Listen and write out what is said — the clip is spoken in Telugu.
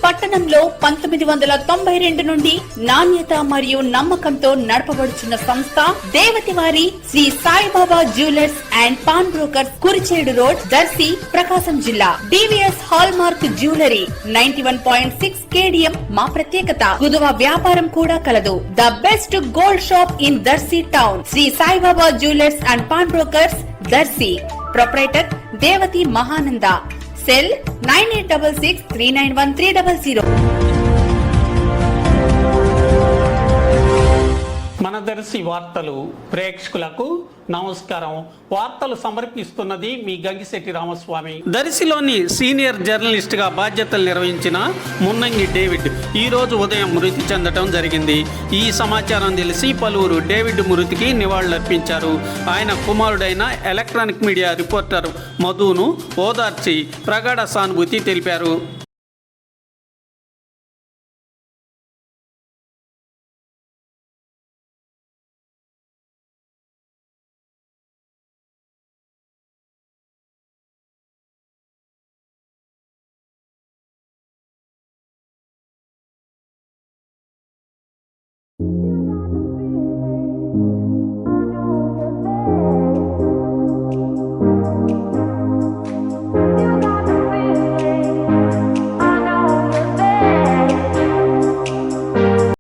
పట్టణంలో 1992 నుండి నాణ్యత మరియు నమ్మకంతో నడపబడుచున్న సంస్థ దేవతివారి Shri Saibaba jewellers and pawn brokers, Kurichedu road, Darsi, Prakasam జిల్లా. D V S hallmark jewellery 91.6 KDM మా ప్రత్యేకత. కుదువ వ్యాపారం కూడా కలదు. The best gold shop in Darsi town. Shri Saibaba jewellers and pawn brokers, Darsi. Proprietor Devathi Mahananda. Cell 9866391300. మన దర్శి వార్తలు ప్రేక్షకులకు నమస్కారం. వార్తలు సమర్పిస్తున్నది మీ గంగిశెట్టి రామస్వామి. దర్శిలోని సీనియర్ జర్నలిస్ట్ గా బాధ్యతలు నిర్వహించిన మున్నంగి డేవిడ్ ఈ రోజు ఉదయం మృతి చెందడం జరిగింది. ఈ సమాచారం తెలిసి పలువురు డేవిడ్ మృతికి నివాళులర్పించారు. ఆయన కుమారుడైన ఎలక్ట్రానిక్ మీడియా రిపోర్టర్ మధును ఓదార్చి ప్రగాఢ సానుభూతి తెలిపారు.